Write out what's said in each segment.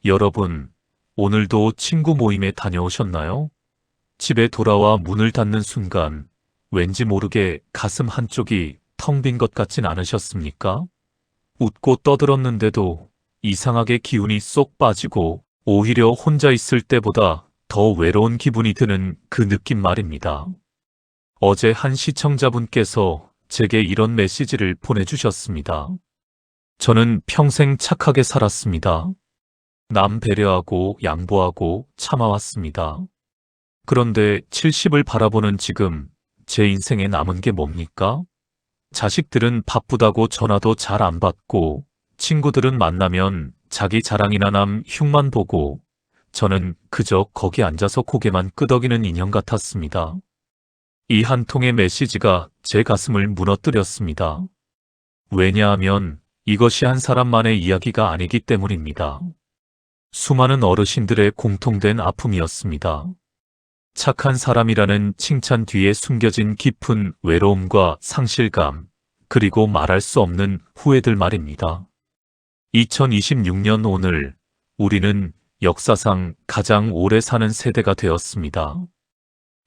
여러분, 오늘도 친구 모임에 다녀오셨나요? 집에 돌아와 문을 닫는 순간 왠지 모르게 가슴 한쪽이 텅 빈 것 같진 않으셨습니까? 웃고 떠들었는데도 이상하게 기운이 쏙 빠지고 오히려 혼자 있을 때보다 더 외로운 기분이 드는 그 느낌 말입니다. 어제 한 시청자분께서 제게 이런 메시지를 보내주셨습니다. 저는 평생 착하게 살았습니다. 남 배려하고 양보하고 참아왔습니다. 그런데 70을 바라보는 지금 제 인생에 남은 게 뭡니까? 자식들은 바쁘다고 전화도 잘 안 받고 친구들은 만나면 자기 자랑이나 남 흉만 보고 저는 그저 거기 앉아서 고개만 끄덕이는 인형 같았습니다. 이 한 통의 메시지가 제 가슴을 무너뜨렸습니다. 왜냐하면 이것이 한 사람만의 이야기가 아니기 때문입니다. 수많은 어르신들의 공통된 아픔이었습니다. 착한 사람이라는 칭찬 뒤에 숨겨진 깊은 외로움과 상실감, 그리고 말할 수 없는 후회들 말입니다. 2026년 오늘, 우리는 역사상 가장 오래 사는 세대가 되었습니다.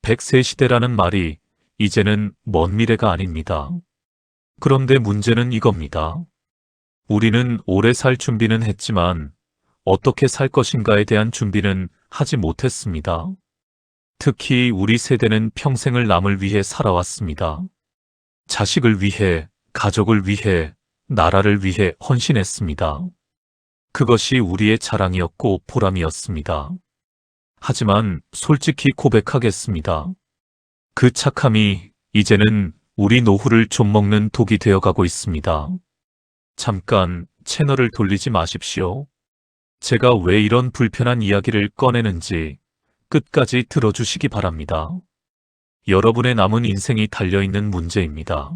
100세 시대라는 말이 이제는 먼 미래가 아닙니다. 그런데 문제는 이겁니다. 우리는 오래 살 준비는 했지만 어떻게 살 것인가에 대한 준비는 하지 못했습니다. 특히 우리 세대는 평생을 남을 위해 살아왔습니다. 자식을 위해, 가족을 위해, 나라를 위해 헌신했습니다. 그것이 우리의 자랑이었고 보람이었습니다. 하지만 솔직히 고백하겠습니다. 그 착함이 이제는 우리 노후를 좀먹는 독이 되어가고 있습니다. 잠깐 채널을 돌리지 마십시오. 제가 왜 이런 불편한 이야기를 꺼내는지 끝까지 들어주시기 바랍니다. 여러분의 남은 인생이 달려있는 문제입니다.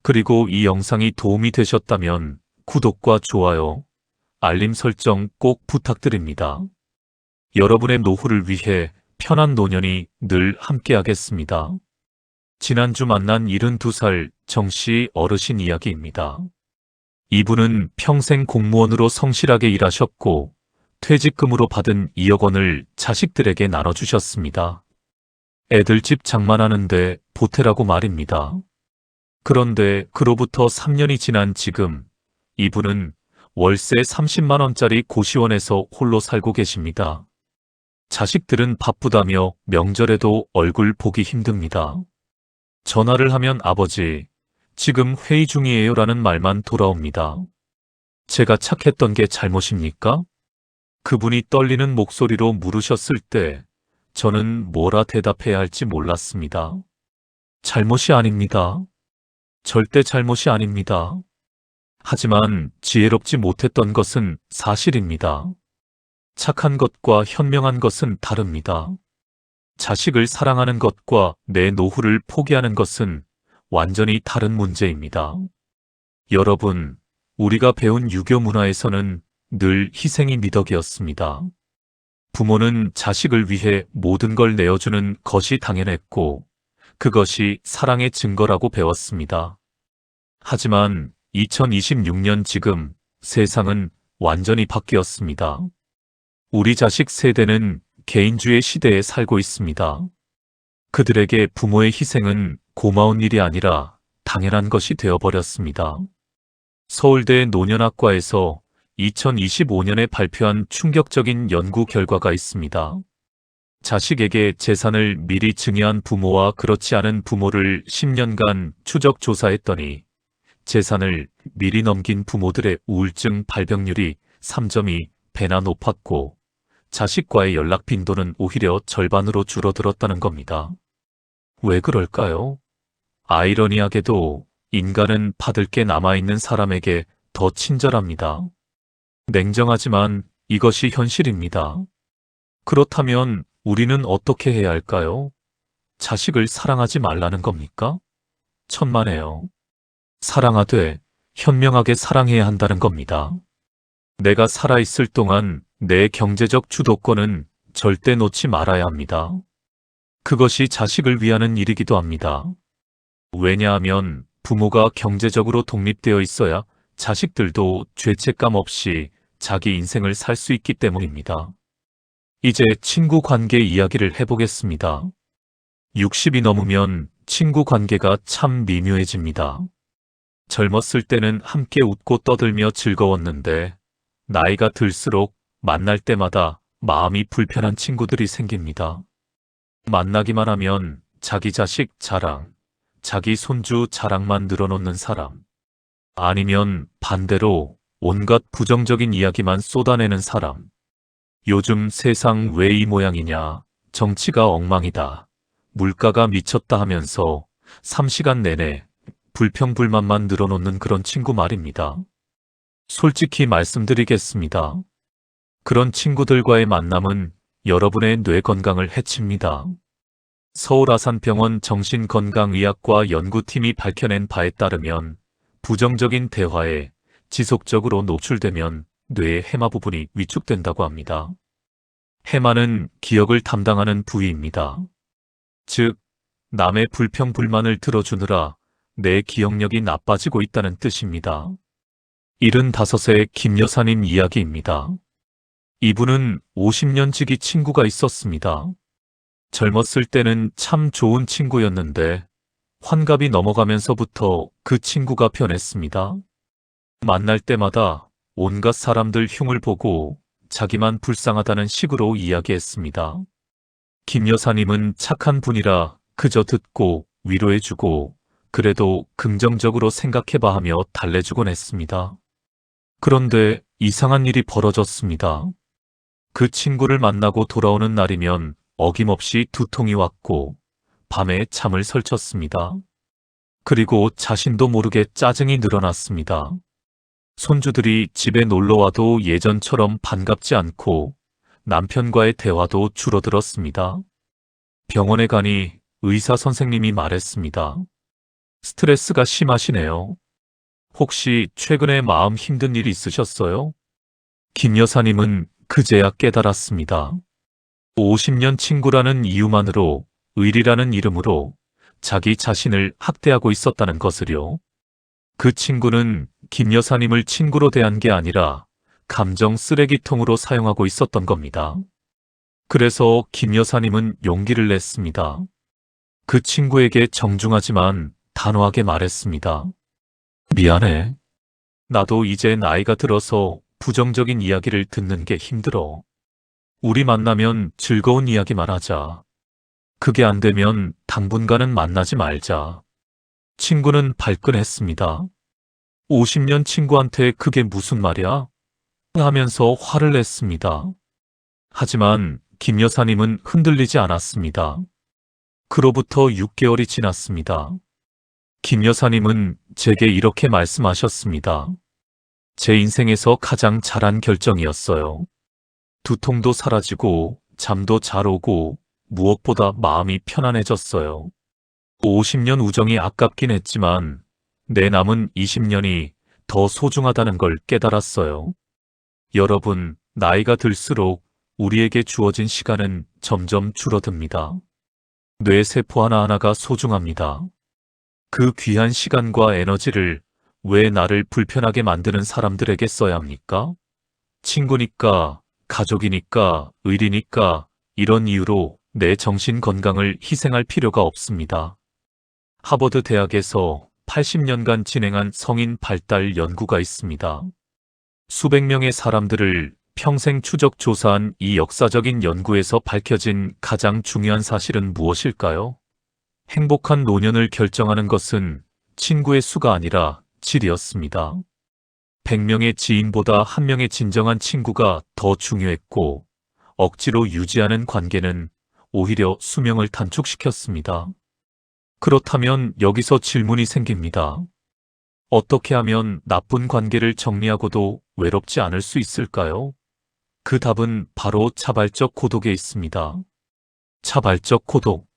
그리고 이 영상이 도움이 되셨다면 구독과 좋아요, 알림 설정 꼭 부탁드립니다. 여러분의 노후를 위해 편한 노년이 늘 함께하겠습니다. 지난주 만난 72살 정씨 어르신 이야기입니다. 이분은 평생 공무원으로 성실하게 일하셨고 퇴직금으로 받은 2억 원을 자식들에게 나눠주셨습니다. 애들 집 장만하는데 보태라고 말입니다. 그런데 그로부터 3년이 지난 지금 이분은 월세 30만 원짜리 고시원에서 홀로 살고 계십니다. 자식들은 바쁘다며 명절에도 얼굴 보기 힘듭니다. 전화를 하면 아버지, 지금 회의 중이에요 라는 말만 돌아옵니다. 제가 착했던 게 잘못입니까? 그분이 떨리는 목소리로 물으셨을 때 저는 뭐라 대답해야 할지 몰랐습니다. 잘못이 아닙니다. 절대 잘못이 아닙니다. 하지만 지혜롭지 못했던 것은 사실입니다. 착한 것과 현명한 것은 다릅니다. 자식을 사랑하는 것과 내 노후를 포기하는 것은 완전히 다른 문제입니다. 여러분, 우리가 배운 유교 문화에서는 늘 희생이 미덕이었습니다. 부모는 자식을 위해 모든 걸 내어주는 것이 당연했고 그것이 사랑의 증거라고 배웠습니다. 하지만 2026년 지금 세상은 완전히 바뀌었습니다. 우리 자식 세대는 개인주의 시대에 살고 있습니다. 그들에게 부모의 희생은 고마운 일이 아니라 당연한 것이 되어버렸습니다. 서울대 노년학과에서 2025년에 발표한 충격적인 연구 결과가 있습니다. 자식에게 재산을 미리 증여한 부모와 그렇지 않은 부모를 10년간 추적 조사했더니 재산을 미리 넘긴 부모들의 우울증 발병률이 3.2배나 높았고 자식과의 연락 빈도는 오히려 절반으로 줄어들었다는 겁니다. 왜 그럴까요? 아이러니하게도 인간은 받을 게 남아있는 사람에게 더 친절합니다. 냉정하지만 이것이 현실입니다. 그렇다면 우리는 어떻게 해야 할까요? 자식을 사랑하지 말라는 겁니까? 천만에요. 사랑하되 현명하게 사랑해야 한다는 겁니다. 내가 살아있을 동안 내 경제적 주도권은 절대 놓지 말아야 합니다. 그것이 자식을 위하는 일이기도 합니다. 왜냐하면 부모가 경제적으로 독립되어 있어야 자식들도 죄책감 없이 자기 인생을 살 수 있기 때문입니다. 이제 친구 관계 이야기를 해보겠습니다. 60이 넘으면 친구 관계가 참 미묘해집니다. 젊었을 때는 함께 웃고 떠들며 즐거웠는데 나이가 들수록 만날 때마다 마음이 불편한 친구들이 생깁니다. 만나기만 하면 자기 자식 자랑, 자기 손주 자랑만 늘어놓는 사람, 아니면 반대로 온갖 부정적인 이야기만 쏟아내는 사람. 요즘 세상 왜 이 모양이냐, 정치가 엉망이다, 물가가 미쳤다 하면서 3시간 내내 불평불만만 늘어놓는 그런 친구 말입니다. 솔직히 말씀드리겠습니다. 그런 친구들과의 만남은 여러분의 뇌 건강을 해칩니다. 서울 아산병원 정신건강의학과 연구팀이 밝혀낸 바에 따르면 부정적인 대화에 지속적으로 노출되면 뇌의 해마 부분이 위축된다고 합니다. 해마는 기억을 담당하는 부위입니다. 즉, 남의 불평불만을 들어주느라 내 기억력이 나빠지고 있다는 뜻입니다. 75세 김 여사님 이야기입니다. 이분은 50년 지기 친구가 있었습니다. 젊었을 때는 참 좋은 친구였는데 환갑이 넘어가면서부터 그 친구가 변했습니다. 만날 때마다 온갖 사람들 흉을 보고 자기만 불쌍하다는 식으로 이야기했습니다. 김 여사님은 착한 분이라 그저 듣고 위로해주고 그래도 긍정적으로 생각해봐 하며 달래주곤 했습니다. 그런데 이상한 일이 벌어졌습니다. 그 친구를 만나고 돌아오는 날이면 어김없이 두통이 왔고 밤에 잠을 설쳤습니다. 그리고 자신도 모르게 짜증이 늘어났습니다. 손주들이 집에 놀러와도 예전처럼 반갑지 않고 남편과의 대화도 줄어들었습니다. 병원에 가니 의사 선생님이 말했습니다. 스트레스가 심하시네요. 혹시 최근에 마음 힘든 일 있으셨어요? 김 여사님은 그제야 깨달았습니다. 50년 친구라는 이유만으로 의리라는 이름으로 자기 자신을 학대하고 있었다는 것을요. 그 친구는 김 여사님을 친구로 대한 게 아니라 감정 쓰레기통으로 사용하고 있었던 겁니다. 그래서 김 여사님은 용기를 냈습니다. 그 친구에게 정중하지만 단호하게 말했습니다. 미안해. 나도 이제 나이가 들어서 부정적인 이야기를 듣는 게 힘들어. 우리 만나면 즐거운 이야기만 하자. 그게 안 되면 당분간은 만나지 말자. 친구는 발끈했습니다. 50년 친구한테 그게 무슨 말이야? 하면서 화를 냈습니다. 하지만 김 여사님은 흔들리지 않았습니다. 그로부터 6개월이 지났습니다. 김 여사님은 제게 이렇게 말씀하셨습니다. 제 인생에서 가장 잘한 결정이었어요. 두통도 사라지고 잠도 잘 오고 무엇보다 마음이 편안해졌어요. 50년 우정이 아깝긴 했지만 내 남은 20년이 더 소중하다는 걸 깨달았어요. 여러분, 나이가 들수록 우리에게 주어진 시간은 점점 줄어듭니다. 뇌 세포 하나하나가 소중합니다. 그 귀한 시간과 에너지를 왜 나를 불편하게 만드는 사람들에게 써야 합니까? 친구니까, 가족이니까, 의리니까 이런 이유로 내 정신 건강을 희생할 필요가 없습니다. 하버드 대학에서 80년간 진행한 성인 발달 연구가 있습니다. 수백 명의 사람들을 평생 추적 조사한 이 역사적인 연구에서 밝혀진 가장 중요한 사실은 무엇일까요? 행복한 노년을 결정하는 것은 친구의 수가 아니라 질이었습니다. 100명의 지인보다 1명의 진정한 친구가 더 중요했고 억지로 유지하는 관계는 오히려 수명을 단축시켰습니다. 그렇다면 여기서 질문이 생깁니다. 어떻게 하면 나쁜 관계를 정리하고도 외롭지 않을 수 있을까요? 그 답은 바로 자발적 고독에 있습니다. 자발적 고독.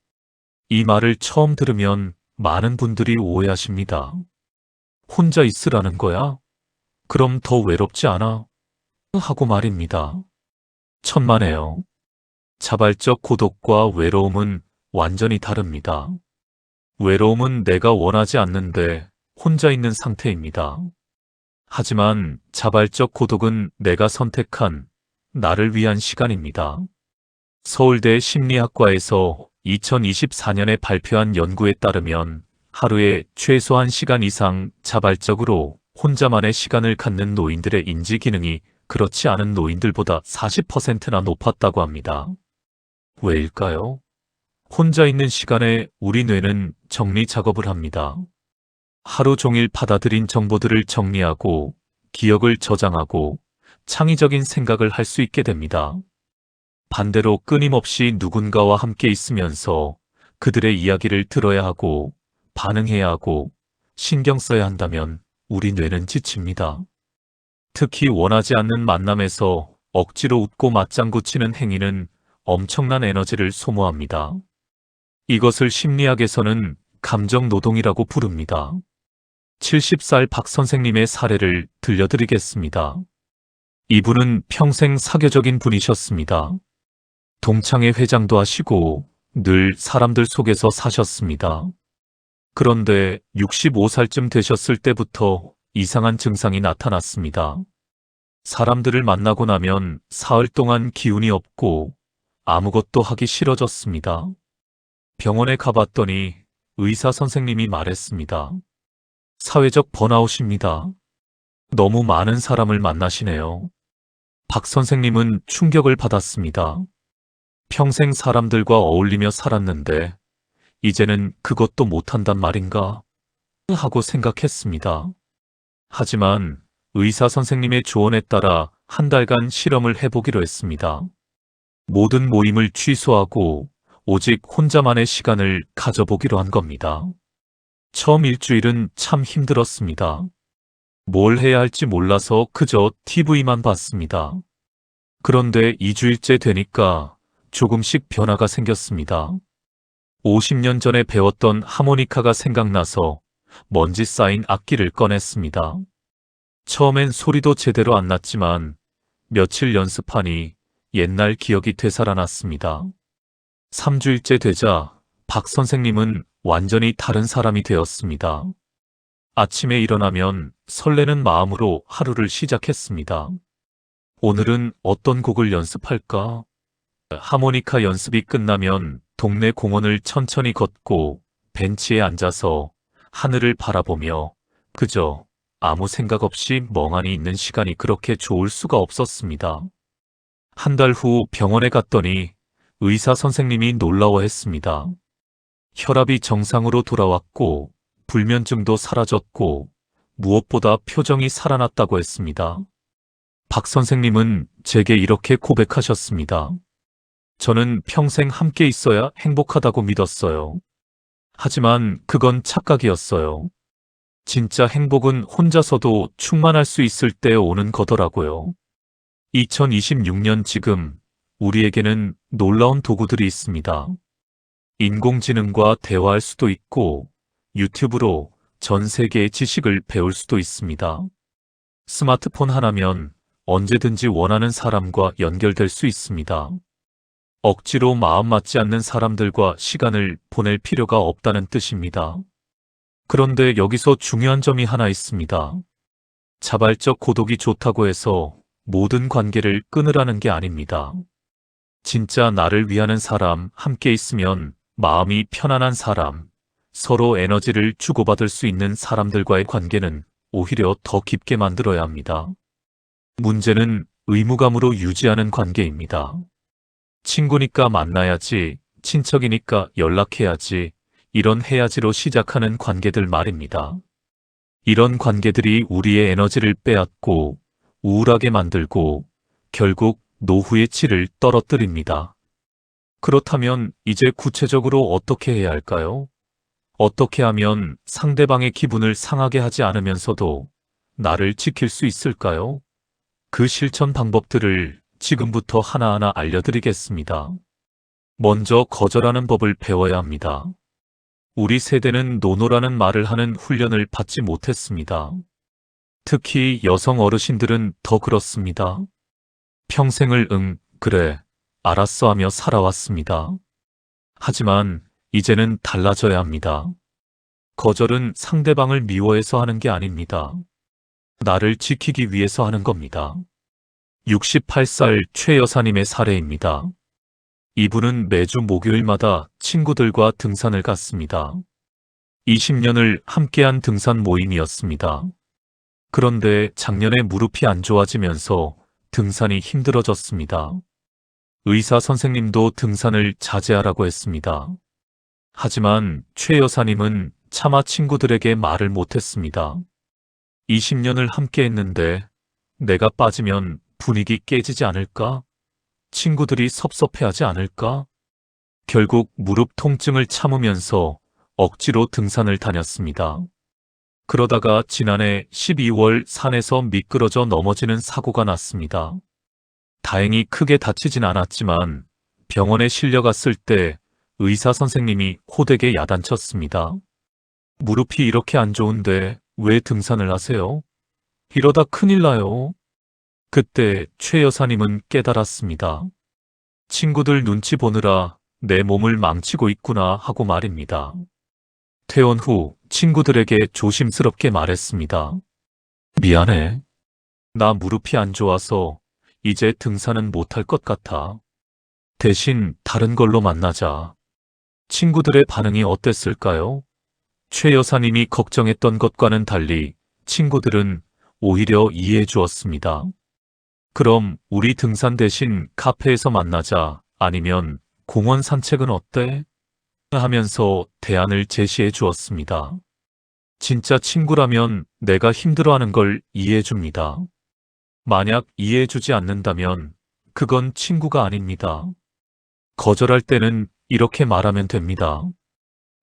이 말을 처음 들으면 많은 분들이 오해하십니다. 혼자 있으라는 거야? 그럼 더 외롭지 않아? 하고 말입니다. 천만에요. 자발적 고독과 외로움은 완전히 다릅니다. 외로움은 내가 원하지 않는데 혼자 있는 상태입니다. 하지만 자발적 고독은 내가 선택한 나를 위한 시간입니다. 서울대 심리학과에서 2024년에 발표한 연구에 따르면 하루에 최소 1시간 이상 자발적으로 혼자만의 시간을 갖는 노인들의 인지 기능이 그렇지 않은 노인들보다 40%나 높았다고 합니다. 왜일까요? 혼자 있는 시간에 우리 뇌는 정리 작업을 합니다. 하루 종일 받아들인 정보들을 정리하고 기억을 저장하고 창의적인 생각을 할 수 있게 됩니다. 반대로 끊임없이 누군가와 함께 있으면서 그들의 이야기를 들어야 하고 반응해야 하고 신경 써야 한다면 우리 뇌는 지칩니다. 특히 원하지 않는 만남에서 억지로 웃고 맞장구 치는 행위는 엄청난 에너지를 소모합니다. 이것을 심리학에서는 감정 노동이라고 부릅니다. 70살 박 선생님의 사례를 들려드리겠습니다. 이분은 평생 사교적인 분이셨습니다. 동창회 회장도 하시고 늘 사람들 속에서 사셨습니다. 그런데 65살쯤 되셨을 때부터 이상한 증상이 나타났습니다. 사람들을 만나고 나면 사흘 동안 기운이 없고 아무것도 하기 싫어졌습니다. 병원에 가봤더니 의사 선생님이 말했습니다. 사회적 번아웃입니다. 너무 많은 사람을 만나시네요. 박 선생님은 충격을 받았습니다. 평생 사람들과 어울리며 살았는데 이제는 그것도 못한단 말인가 하고 생각했습니다. 하지만 의사 선생님의 조언에 따라 한 달간 실험을 해보기로 했습니다. 모든 모임을 취소하고 오직 혼자만의 시간을 가져보기로 한 겁니다. 처음 일주일은 참 힘들었습니다. 뭘 해야 할지 몰라서 그저 TV만 봤습니다. 그런데 2주일째 되니까 조금씩 변화가 생겼습니다. 50년 전에 배웠던 하모니카가 생각나서 먼지 쌓인 악기를 꺼냈습니다. 처음엔 소리도 제대로 안 났지만 며칠 연습하니 옛날 기억이 되살아났습니다. 3주일째 되자 박 선생님은 완전히 다른 사람이 되었습니다. 아침에 일어나면 설레는 마음으로 하루를 시작했습니다. 오늘은 어떤 곡을 연습할까? 하모니카 연습이 끝나면 동네 공원을 천천히 걷고 벤치에 앉아서 하늘을 바라보며 그저 아무 생각 없이 멍하니 있는 시간이 그렇게 좋을 수가 없었습니다. 한 달 후 병원에 갔더니 의사 선생님이 놀라워했습니다. 혈압이 정상으로 돌아왔고 불면증도 사라졌고 무엇보다 표정이 살아났다고 했습니다. 박 선생님은 제게 이렇게 고백하셨습니다. 저는 평생 함께 있어야 행복하다고 믿었어요. 하지만 그건 착각이었어요. 진짜 행복은 혼자서도 충만할 수 있을 때 오는 거더라고요. 2026년 지금 우리에게는 놀라운 도구들이 있습니다. 인공지능과 대화할 수도 있고 유튜브로 전 세계의 지식을 배울 수도 있습니다. 스마트폰 하나면 언제든지 원하는 사람과 연결될 수 있습니다. 억지로 마음 맞지 않는 사람들과 시간을 보낼 필요가 없다는 뜻입니다. 그런데 여기서 중요한 점이 하나 있습니다. 자발적 고독이 좋다고 해서 모든 관계를 끊으라는 게 아닙니다. 진짜 나를 위하는 사람, 함께 있으면 마음이 편안한 사람, 서로 에너지를 주고받을 수 있는 사람들과의 관계는 오히려 더 깊게 만들어야 합니다. 문제는 의무감으로 유지하는 관계입니다. 친구니까 만나야지, 친척이니까 연락해야지, 이런 해야지로 시작하는 관계들 말입니다. 이런 관계들이 우리의 에너지를 빼앗고 우울하게 만들고 결국 노후의 질을 떨어뜨립니다. 그렇다면 이제 구체적으로 어떻게 해야 할까요? 어떻게 하면 상대방의 기분을 상하게 하지 않으면서도 나를 지킬 수 있을까요? 그 실천 방법들을 지금부터 하나하나 알려드리겠습니다. 먼저 거절하는 법을 배워야 합니다. 우리 세대는 노노라는 말을 하는 훈련을 받지 못했습니다. 특히 여성 어르신들은 더 그렇습니다. 평생을 그래, 알았어 하며 살아왔습니다. 하지만 이제는 달라져야 합니다. 거절은 상대방을 미워해서 하는 게 아닙니다. 나를 지키기 위해서 하는 겁니다. 68살 최 여사님의 사례입니다. 이분은 매주 목요일마다 친구들과 등산을 갔습니다. 20년을 함께한 등산 모임이었습니다. 그런데 작년에 무릎이 안 좋아지면서 등산이 힘들어졌습니다. 의사 선생님도 등산을 자제하라고 했습니다. 하지만 최 여사님은 차마 친구들에게 말을 못했습니다. 20년을 함께 했는데 내가 빠지면 분위기 깨지지 않을까? 친구들이 섭섭해하지 않을까? 결국 무릎 통증을 참으면서 억지로 등산을 다녔습니다. 그러다가 지난해 12월 산에서 미끄러져 넘어지는 사고가 났습니다. 다행히 크게 다치진 않았지만 병원에 실려갔을 때 의사 선생님이 호되게 야단쳤습니다. 무릎이 이렇게 안 좋은데 왜 등산을 하세요? 이러다 큰일 나요. 그때 최 여사님은 깨달았습니다. 친구들 눈치 보느라 내 몸을 망치고 있구나 하고 말입니다. 퇴원 후 친구들에게 조심스럽게 말했습니다. 미안해. 나 무릎이 안 좋아서 이제 등산은 못할 것 같아. 대신 다른 걸로 만나자. 친구들의 반응이 어땠을까요? 최 여사님이 걱정했던 것과는 달리 친구들은 오히려 이해해 주었습니다. 그럼 우리 등산 대신 카페에서 만나자, 아니면 공원 산책은 어때? 하면서 대안을 제시해 주었습니다. 진짜 친구라면 내가 힘들어하는 걸 이해해 줍니다. 만약 이해해 주지 않는다면 그건 친구가 아닙니다. 거절할 때는 이렇게 말하면 됩니다.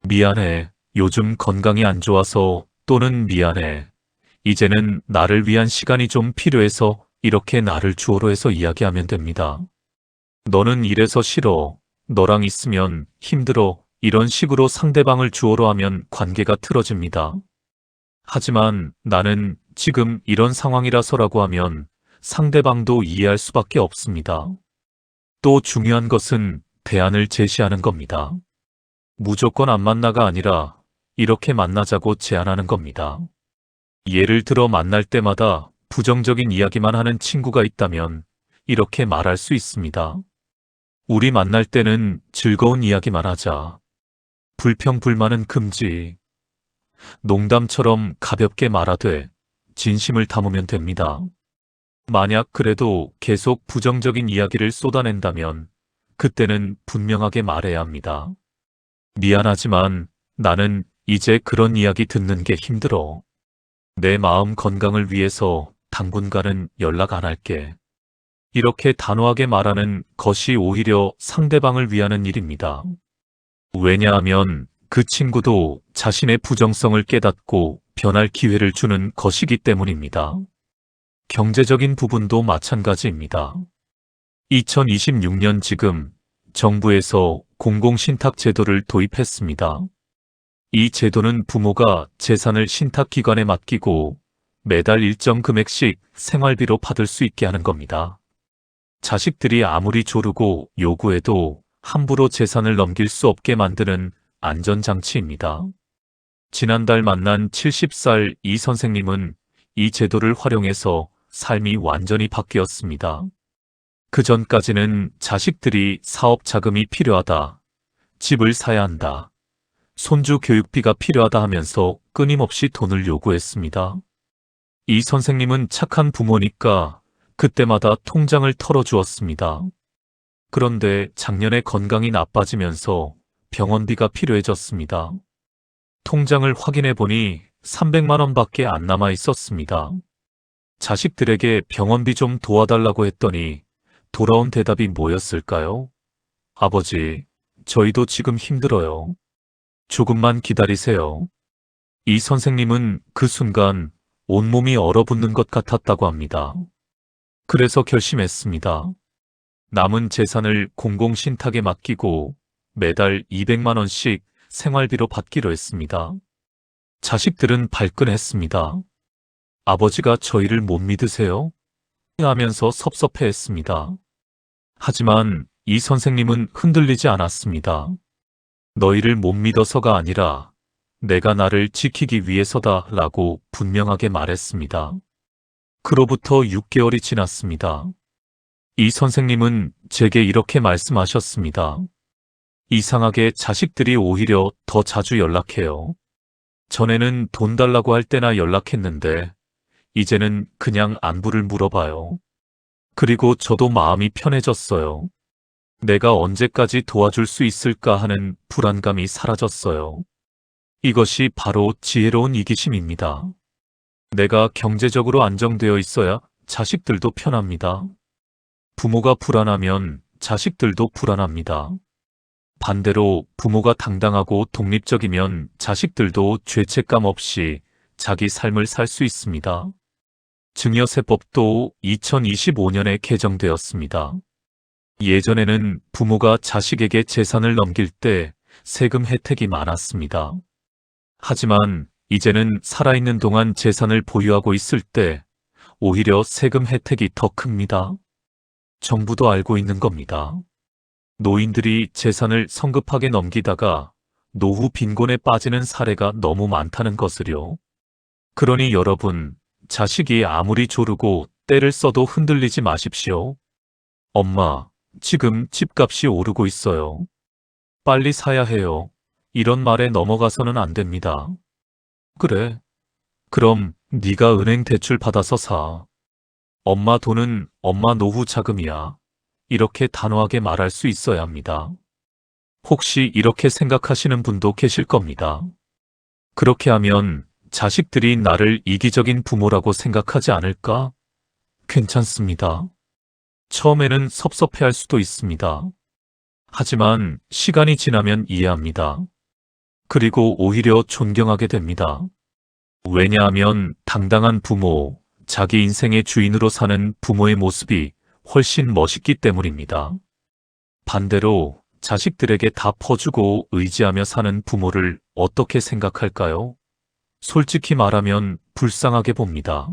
미안해. 요즘 건강이 안 좋아서, 또는 미안해. 이제는 나를 위한 시간이 좀 필요해서, 이렇게 나를 주어로 해서 이야기하면 됩니다. 너는 이래서 싫어. 너랑 있으면 힘들어. 이런 식으로 상대방을 주어로 하면 관계가 틀어집니다. 하지만 나는 지금 이런 상황이라서라고 하면 상대방도 이해할 수밖에 없습니다. 또 중요한 것은 대안을 제시하는 겁니다. 무조건 안 만나가 아니라 이렇게 만나자고 제안하는 겁니다. 예를 들어 만날 때마다 부정적인 이야기만 하는 친구가 있다면 이렇게 말할 수 있습니다. 우리 만날 때는 즐거운 이야기만 하자. 불평 불만은 금지. 농담처럼 가볍게 말하되 진심을 담으면 됩니다. 만약 그래도 계속 부정적인 이야기를 쏟아낸다면 그때는 분명하게 말해야 합니다. 미안하지만 나는 이제 그런 이야기 듣는 게 힘들어. 내 마음 건강을 위해서 당분간은 연락 안 할게. 이렇게 단호하게 말하는 것이 오히려 상대방을 위하는 일입니다. 왜냐하면 그 친구도 자신의 부정성을 깨닫고 변할 기회를 주는 것이기 때문입니다. 경제적인 부분도 마찬가지입니다. 2026년 지금 정부에서 공공신탁 제도를 도입했습니다. 이 제도는 부모가 재산을 신탁기관에 맡기고 매달 일정 금액씩 생활비로 받을 수 있게 하는 겁니다. 자식들이 아무리 조르고 요구해도 함부로 재산을 넘길 수 없게 만드는 안전장치입니다. 지난달 만난 70살 이 선생님은 이 제도를 활용해서 삶이 완전히 바뀌었습니다. 그 전까지는 자식들이 사업 자금이 필요하다, 집을 사야 한다, 손주 교육비가 필요하다 하면서 끊임없이 돈을 요구했습니다. 이 선생님은 착한 부모니까 그때마다 통장을 털어주었습니다. 그런데 작년에 건강이 나빠지면서 병원비가 필요해졌습니다. 통장을 확인해 보니 300만 원밖에 안 남아 있었습니다. 자식들에게 병원비 좀 도와달라고 했더니 돌아온 대답이 뭐였을까요? 아버지, 저희도 지금 힘들어요. 조금만 기다리세요. 이 선생님은 그 순간 온몸이 얼어붙는 것 같았다고 합니다. 그래서 결심했습니다. 남은 재산을 공공신탁에 맡기고 매달 200만 원씩 생활비로 받기로 했습니다. 자식들은 발끈했습니다. 아버지가 저희를 못 믿으세요? 하면서 섭섭해했습니다. 하지만 이 선생님은 흔들리지 않았습니다. 너희를 못 믿어서가 아니라 내가 나를 지키기 위해서다 라고 분명하게 말했습니다. 그로부터 6개월이 지났습니다. 이 선생님은 제게 이렇게 말씀하셨습니다. 이상하게 자식들이 오히려 더 자주 연락해요. 전에는 돈 달라고 할 때나 연락했는데 이제는 그냥 안부를 물어봐요. 그리고 저도 마음이 편해졌어요. 내가 언제까지 도와줄 수 있을까 하는 불안감이 사라졌어요. 이것이 바로 지혜로운 이기심입니다. 내가 경제적으로 안정되어 있어야 자식들도 편합니다. 부모가 불안하면 자식들도 불안합니다. 반대로 부모가 당당하고 독립적이면 자식들도 죄책감 없이 자기 삶을 살 수 있습니다. 증여세법도 2025년에 개정되었습니다. 예전에는 부모가 자식에게 재산을 넘길 때 세금 혜택이 많았습니다. 하지만 이제는 살아있는 동안 재산을 보유하고 있을 때 오히려 세금 혜택이 더 큽니다. 정부도 알고 있는 겁니다. 노인들이 재산을 성급하게 넘기다가 노후 빈곤에 빠지는 사례가 너무 많다는 것을요. 그러니 여러분, 자식이 아무리 조르고 때를 써도 흔들리지 마십시오. 엄마, 지금 집값이 오르고 있어요. 빨리 사야 해요. 이런 말에 넘어가서는 안 됩니다. 그래. 그럼 네가 은행 대출 받아서 사. 엄마 돈은 엄마 노후 자금이야. 이렇게 단호하게 말할 수 있어야 합니다. 혹시 이렇게 생각하시는 분도 계실 겁니다. 그렇게 하면 자식들이 나를 이기적인 부모라고 생각하지 않을까? 괜찮습니다. 처음에는 섭섭해할 수도 있습니다. 하지만 시간이 지나면 이해합니다. 그리고 오히려 존경하게 됩니다. 왜냐하면 당당한 부모, 자기 인생의 주인으로 사는 부모의 모습이 훨씬 멋있기 때문입니다. 반대로 자식들에게 다 퍼주고 의지하며 사는 부모를 어떻게 생각할까요? 솔직히 말하면 불쌍하게 봅니다.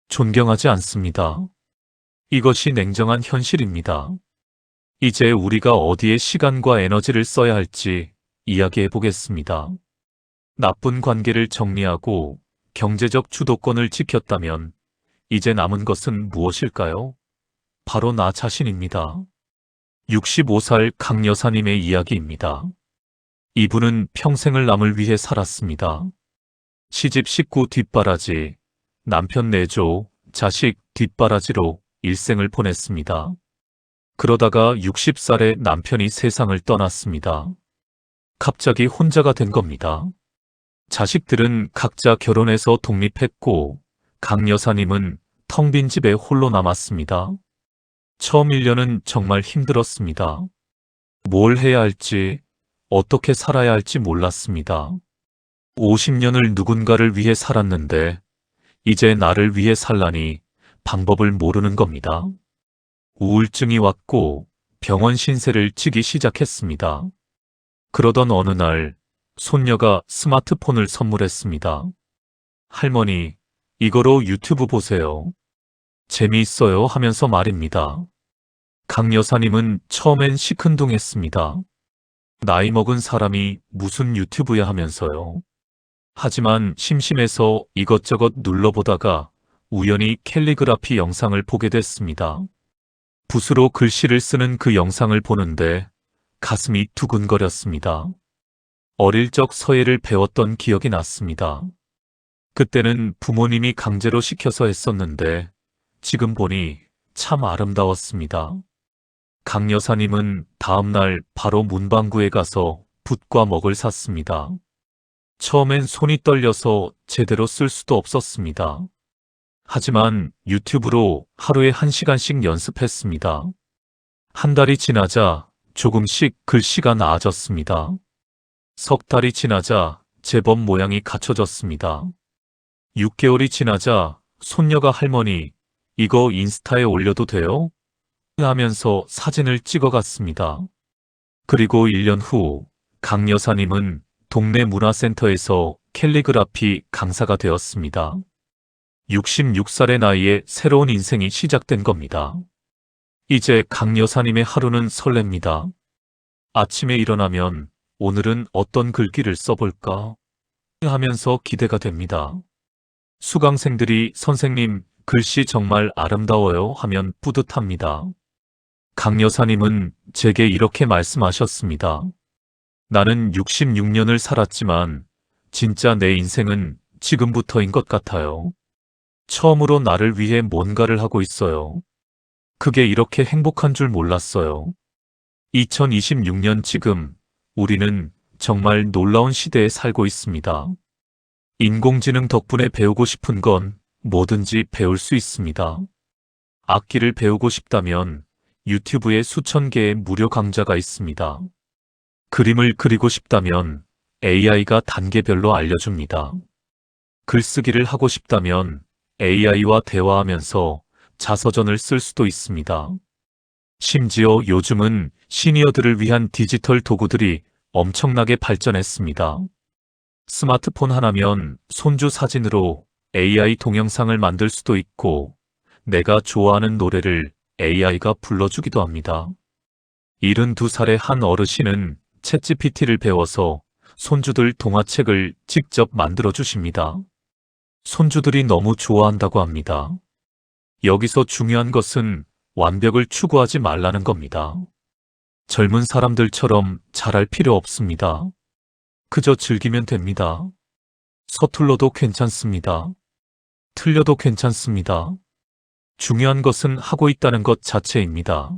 존경하지 않습니다. 이것이 냉정한 현실입니다. 이제 우리가 어디에 시간과 에너지를 써야 할지 이야기해 보겠습니다. 나쁜 관계를 정리하고 경제적 주도권을 지켰다면 이제 남은 것은 무엇일까요? 바로 나 자신입니다. 65살 강 여사님의 이야기입니다. 이분은 평생을 남을 위해 살았습니다. 시집 식구 뒷바라지, 남편 내조, 자식 뒷바라지로 일생을 보냈습니다. 그러다가 60살에 남편이 세상을 떠났습니다. 갑자기 혼자가 된 겁니다. 자식들은 각자 결혼해서 독립했고 강 여사님은 텅 빈 집에 홀로 남았습니다. 처음 1년은 정말 힘들었습니다. 뭘 해야 할지, 어떻게 살아야 할지 몰랐습니다. 50년을 누군가를 위해 살았는데 이제 나를 위해 살라니 방법을 모르는 겁니다. 우울증이 왔고 병원 신세를 지기 시작했습니다. 그러던 어느 날 손녀가 스마트폰을 선물했습니다. 할머니, 이거로 유튜브 보세요. 재미있어요 하면서 말입니다. 강 여사님은 처음엔 시큰둥했습니다. 나이 먹은 사람이 무슨 유튜브야 하면서요. 하지만 심심해서 이것저것 눌러보다가 우연히 캘리그라피 영상을 보게 됐습니다. 붓으로 글씨를 쓰는 그 영상을 보는데 가슴이 두근거렸습니다. 어릴 적 서예를 배웠던 기억이 났습니다. 그때는 부모님이 강제로 시켜서 했었는데 지금 보니 참 아름다웠습니다. 강 여사님은 다음날 바로 문방구에 가서 붓과 먹을 샀습니다. 처음엔 손이 떨려서 제대로 쓸 수도 없었습니다. 하지만 유튜브로 하루에 1시간씩 연습했습니다. 한 달이 지나자 조금씩 글씨가 나아졌습니다. 석 달이 지나자 제법 모양이 갖춰졌습니다. 6개월이 지나자 손녀가 할머니, 이거 인스타에 올려도 돼요? 하면서 사진을 찍어갔습니다. 그리고 1년 후 강 여사님은 동네 문화센터에서 캘리그라피 강사가 되었습니다. 66살의 나이에 새로운 인생이 시작된 겁니다. 이제 강 여사님의 하루는 설렙니다. 아침에 일어나면 오늘은 어떤 글귀를 써볼까 하면서 기대가 됩니다. 수강생들이 선생님, 글씨 정말 아름다워요 하면 뿌듯합니다. 강 여사님은 제게 이렇게 말씀하셨습니다. 나는 66년을 살았지만 진짜 내 인생은 지금부터인 것 같아요. 처음으로 나를 위해 뭔가를 하고 있어요. 그게 이렇게 행복한 줄 몰랐어요. 2026년 지금 우리는 정말 놀라운 시대에 살고 있습니다. 인공지능 덕분에 배우고 싶은 건 뭐든지 배울 수 있습니다. 악기를 배우고 싶다면 유튜브에 수천 개의 무료 강좌가 있습니다. 그림을 그리고 싶다면 AI가 단계별로 알려줍니다. 글쓰기를 하고 싶다면 AI와 대화하면서 자서전을 쓸 수도 있습니다. 심지어 요즘은 시니어들을 위한 디지털 도구들이 엄청나게 발전했습니다. 스마트폰 하나면 손주 사진으로 AI 동영상을 만들 수도 있고 내가 좋아하는 노래를 AI가 불러주기도 합니다. 72살의 한 어르신은 챗GPT를 배워서 손주들 동화책을 직접 만들어 주십니다. 손주들이 너무 좋아한다고 합니다. 여기서 중요한 것은 완벽을 추구하지 말라는 겁니다. 젊은 사람들처럼 잘할 필요 없습니다. 그저 즐기면 됩니다. 서툴러도 괜찮습니다. 틀려도 괜찮습니다. 중요한 것은 하고 있다는 것 자체입니다.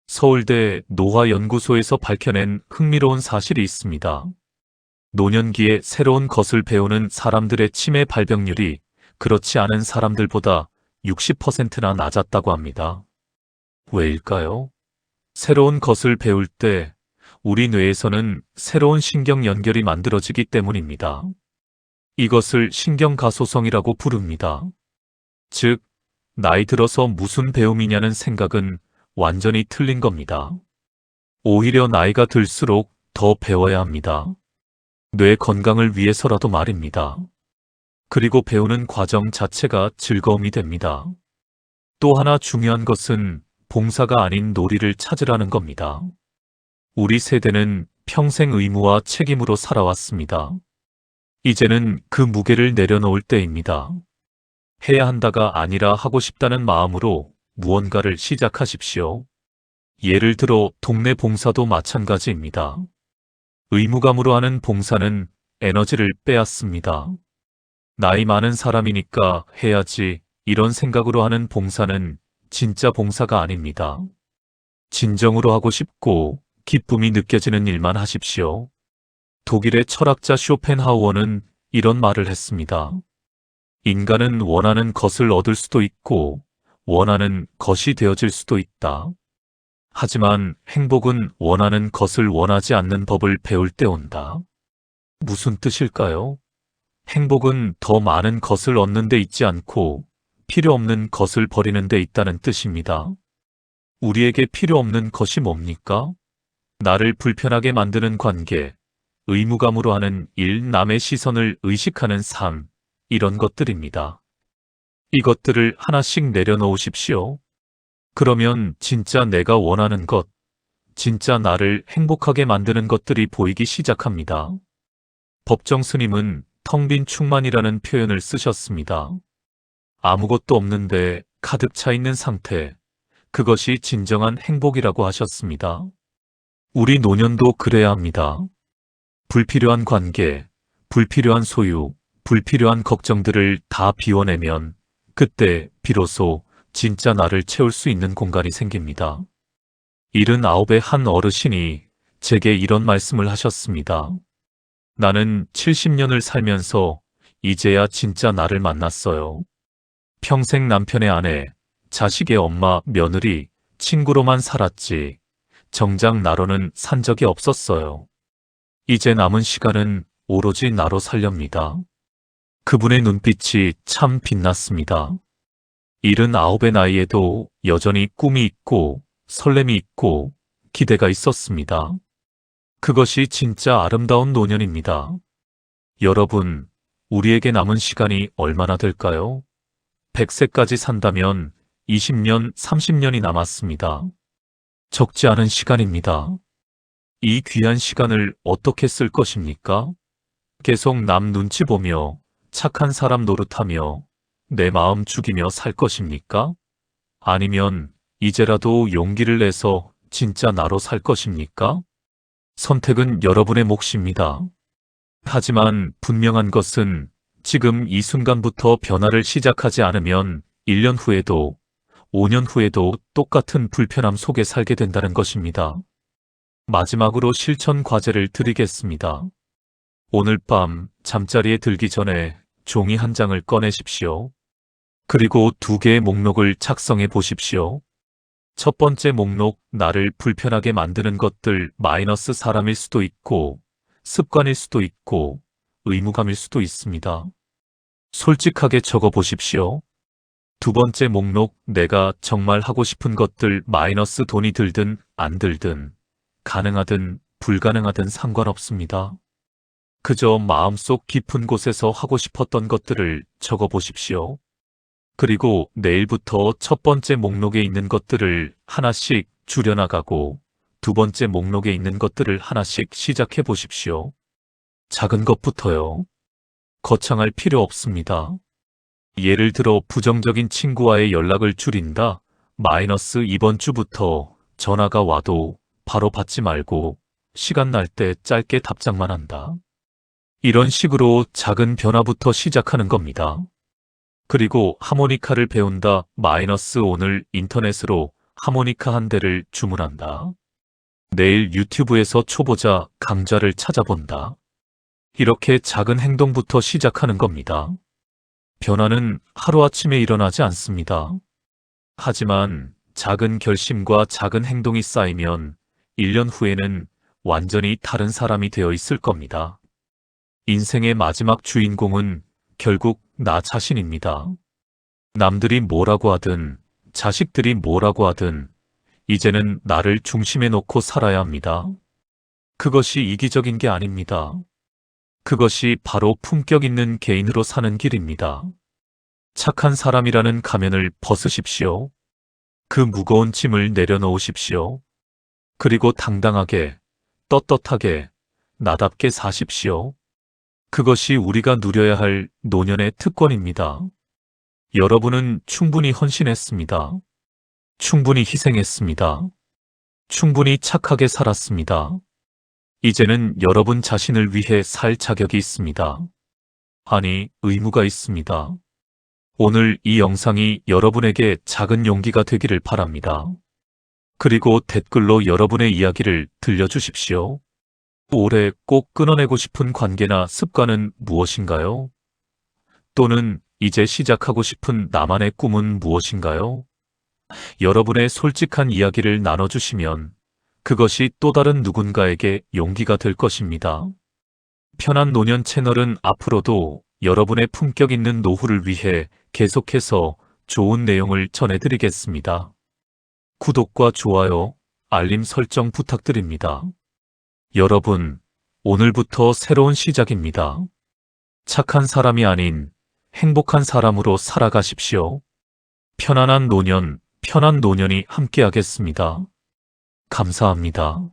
서울대 노화연구소에서 밝혀낸 흥미로운 사실이 있습니다. 노년기에 새로운 것을 배우는 사람들의 치매 발병률이 그렇지 않은 사람들보다 60%나 낮았다고 합니다. 왜일까요? 새로운 것을 배울 때 우리 뇌에서는 새로운 신경 연결이 만들어지기 때문입니다. 이것을 신경가소성이라고 부릅니다. 즉, 나이 들어서 무슨 배움이냐는 생각은 완전히 틀린 겁니다. 오히려 나이가 들수록 더 배워야 합니다. 뇌 건강을 위해서라도 말입니다. 그리고 배우는 과정 자체가 즐거움이 됩니다. 또 하나 중요한 것은 봉사가 아닌 놀이를 찾으라는 겁니다. 우리 세대는 평생 의무와 책임으로 살아왔습니다. 이제는 그 무게를 내려놓을 때입니다. 해야 한다가 아니라 하고 싶다는 마음으로 무언가를 시작하십시오. 예를 들어 동네 봉사도 마찬가지입니다. 의무감으로 하는 봉사는 에너지를 빼앗습니다. 나이 많은 사람이니까 해야지 이런 생각으로 하는 봉사는 진짜 봉사가 아닙니다. 진정으로 하고 싶고 기쁨이 느껴지는 일만 하십시오. 독일의 철학자 쇼펜하우어는 이런 말을 했습니다. 인간은 원하는 것을 얻을 수도 있고 원하는 것이 되어질 수도 있다. 하지만 행복은 원하는 것을 원하지 않는 법을 배울 때 온다. 무슨 뜻일까요? 행복은 더 많은 것을 얻는 데 있지 않고 필요 없는 것을 버리는 데 있다는 뜻입니다. 우리에게 필요 없는 것이 뭡니까? 나를 불편하게 만드는 관계, 의무감으로 하는 일, 남의 시선을 의식하는 삶, 이런 것들입니다. 이것들을 하나씩 내려놓으십시오. 그러면 진짜 내가 원하는 것, 진짜 나를 행복하게 만드는 것들이 보이기 시작합니다. 법정 스님은 텅 빈 충만이라는 표현을 쓰셨습니다. 아무것도 없는데 가득 차 있는 상태, 그것이 진정한 행복이라고 하셨습니다. 우리 노년도 그래야 합니다. 불필요한 관계, 불필요한 소유, 불필요한 걱정들을 다 비워내면 그때 비로소 진짜 나를 채울 수 있는 공간이 생깁니다. 79의 한 어르신이 제게 이런 말씀을 하셨습니다. 나는 70년을 살면서 이제야 진짜 나를 만났어요. 평생 남편의 아내, 자식의 엄마, 며느리, 친구로만 살았지 정작 나로는 산 적이 없었어요. 이제 남은 시간은 오로지 나로 살렵니다. 그분의 눈빛이 참 빛났습니다. 79의 나이에도 여전히 꿈이 있고 설렘이 있고 기대가 있었습니다. 그것이 진짜 아름다운 노년입니다. 여러분, 우리에게 남은 시간이 얼마나 될까요? 100세까지 산다면 20년, 30년이 남았습니다. 적지 않은 시간입니다. 이 귀한 시간을 어떻게 쓸 것입니까? 계속 남 눈치 보며 착한 사람 노릇하며 내 마음 죽이며 살 것입니까? 아니면 이제라도 용기를 내서 진짜 나로 살 것입니까? 선택은 여러분의 몫입니다. 하지만 분명한 것은 지금 이 순간부터 변화를 시작하지 않으면 1년 후에도 5년 후에도 똑같은 불편함 속에 살게 된다는 것입니다. 마지막으로 실천 과제를 드리겠습니다. 오늘 밤 잠자리에 들기 전에 종이 한 장을 꺼내십시오. 그리고 2개의 목록을 작성해 보십시오. 첫 번째 목록, 나를 불편하게 만드는 것들 마이너스 사람일 수도 있고, 습관일 수도 있고, 의무감일 수도 있습니다. 솔직하게 적어 보십시오. 두 번째 목록, 내가 정말 하고 싶은 것들 마이너스 돈이 들든 안 들든, 가능하든 불가능하든 상관없습니다. 그저 마음속 깊은 곳에서 하고 싶었던 것들을 적어 보십시오. 그리고 내일부터 첫 번째 목록에 있는 것들을 하나씩 줄여나가고 두 번째 목록에 있는 것들을 하나씩 시작해 보십시오. 작은 것부터요. 거창할 필요 없습니다. 예를 들어 부정적인 친구와의 연락을 줄인다. 마이너스 이번 주부터 전화가 와도 바로 받지 말고 시간 날 때 짧게 답장만 한다. 이런 식으로 작은 변화부터 시작하는 겁니다. 그리고 하모니카를 배운다. 마이너스 오늘 인터넷으로 하모니카 한 대를 주문한다. 내일 유튜브에서 초보자 강좌를 찾아본다. 이렇게 작은 행동부터 시작하는 겁니다. 변화는 하루아침에 일어나지 않습니다. 하지만 작은 결심과 작은 행동이 쌓이면 1년 후에는 완전히 다른 사람이 되어 있을 겁니다. 인생의 마지막 주인공은 결국 나 자신입니다. 남들이 뭐라고 하든, 자식들이 뭐라고 하든, 이제는 나를 중심에 놓고 살아야 합니다. 그것이 이기적인 게 아닙니다. 그것이 바로 품격 있는 개인으로 사는 길입니다. 착한 사람이라는 가면을 벗으십시오. 그 무거운 짐을 내려놓으십시오. 그리고 당당하게, 떳떳하게, 나답게 사십시오. 그것이 우리가 누려야 할 노년의 특권입니다. 여러분은 충분히 헌신했습니다. 충분히 희생했습니다. 충분히 착하게 살았습니다. 이제는 여러분 자신을 위해 살 자격이 있습니다. 아니, 의무가 있습니다. 오늘 이 영상이 여러분에게 작은 용기가 되기를 바랍니다. 그리고 댓글로 여러분의 이야기를 들려주십시오. 올해 꼭 끊어내고 싶은 관계나 습관은 무엇인가요? 또는 이제 시작하고 싶은 나만의 꿈은 무엇인가요? 여러분의 솔직한 이야기를 나눠주시면 그것이 또 다른 누군가에게 용기가 될 것입니다. 편한 노년 채널은 앞으로도 여러분의 품격 있는 노후를 위해 계속해서 좋은 내용을 전해드리겠습니다. 구독과 좋아요, 알림 설정 부탁드립니다. 여러분, 오늘부터 새로운 시작입니다. 착한 사람이 아닌 행복한 사람으로 살아가십시오. 편안한 노년, 편한 노년이 함께하겠습니다. 감사합니다.